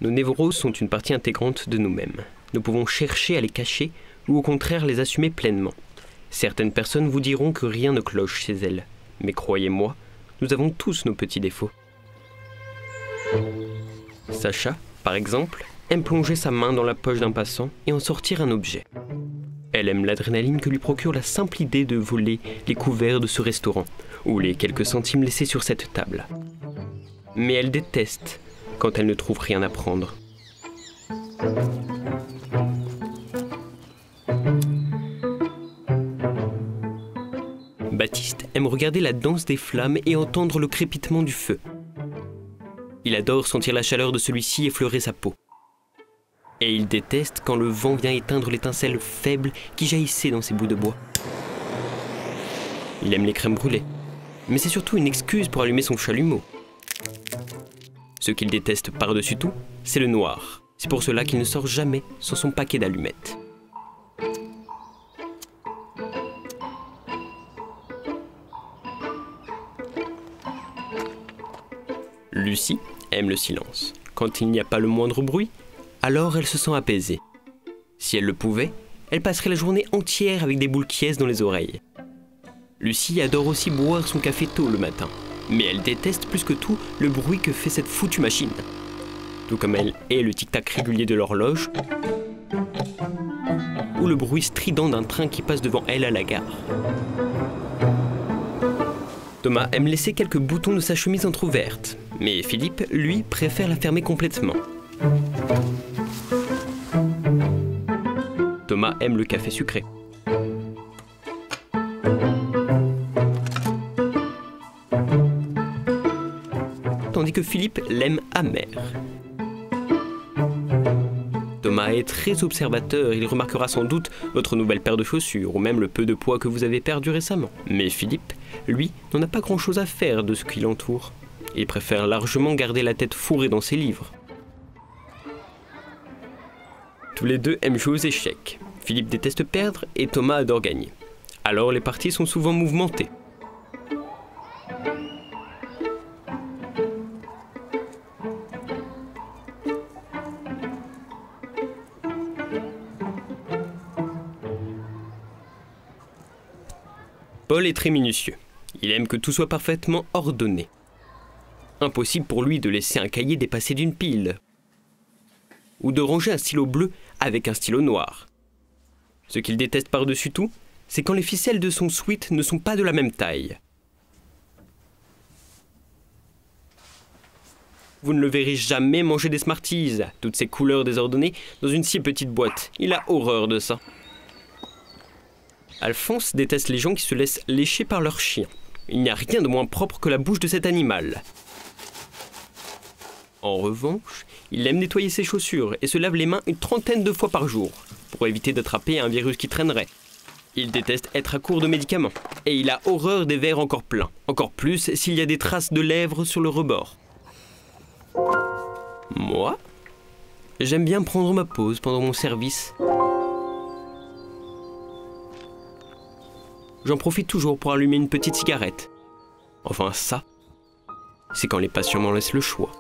Nos névroses sont une partie intégrante de nous-mêmes. Nous pouvons chercher à les cacher ou au contraire les assumer pleinement. Certaines personnes vous diront que rien ne cloche chez elles. Mais croyez-moi, nous avons tous nos petits défauts. Sacha, par exemple, aime plonger sa main dans la poche d'un passant et en sortir un objet. Elle aime l'adrénaline que lui procure la simple idée de voler les couverts de ce restaurant ou les quelques centimes laissés sur cette table. Mais elle déteste quand elle ne trouve rien à prendre. Baptiste aime regarder la danse des flammes et entendre le crépitement du feu. Il adore sentir la chaleur de celui-ci effleurer sa peau. Et il déteste quand le vent vient éteindre l'étincelle faible qui jaillissait dans ses bouts de bois. Il aime les crèmes brûlées, mais c'est surtout une excuse pour allumer son chalumeau. Ce qu'il déteste par-dessus tout, c'est le noir. C'est pour cela qu'il ne sort jamais sans son paquet d'allumettes. Lucie aime le silence. Quand il n'y a pas le moindre bruit, alors elle se sent apaisée. Si elle le pouvait, elle passerait la journée entière avec des boules quièces dans les oreilles. Lucie adore aussi boire son café tôt le matin, mais elle déteste plus que tout le bruit que fait cette foutue machine. Tout comme elle hait le tic-tac régulier de l'horloge, ou le bruit strident d'un train qui passe devant elle à la gare. Thomas aime laisser quelques boutons de sa chemise entr'ouvertes, mais Philippe, lui, préfère la fermer complètement. Thomas aime le café sucré. Tandis que Philippe l'aime amer. Thomas est très observateur, il remarquera sans doute votre nouvelle paire de chaussures ou même le peu de poids que vous avez perdu récemment. Mais Philippe, lui, n'en a pas grand-chose à faire de ce qui l'entoure. Il préfère largement garder la tête fourrée dans ses livres. Tous les deux aiment jouer aux échecs. Philippe déteste perdre et Thomas adore gagner. Alors les parties sont souvent mouvementées. Paul est très minutieux. Il aime que tout soit parfaitement ordonné. Impossible pour lui de laisser un cahier dépasser d'une pile. Ou de ranger un stylo bleu avec un stylo noir. Ce qu'il déteste par-dessus tout, c'est quand les ficelles de son sweat ne sont pas de la même taille. Vous ne le verrez jamais manger des Smarties, toutes ces couleurs désordonnées, dans une si petite boîte. Il a horreur de ça. Alphonse déteste les gens qui se laissent lécher par leur chien. Il n'y a rien de moins propre que la bouche de cet animal. En revanche, il aime nettoyer ses chaussures et se lave les mains une 30aine de fois par jour, pour éviter d'attraper un virus qui traînerait. Il déteste être à court de médicaments, et il a horreur des verres encore pleins, encore plus s'il y a des traces de lèvres sur le rebord. Moi, j'aime bien prendre ma pause pendant mon service. J'en profite toujours pour allumer une petite cigarette. Enfin ça, c'est quand les patients m'en laissent le choix.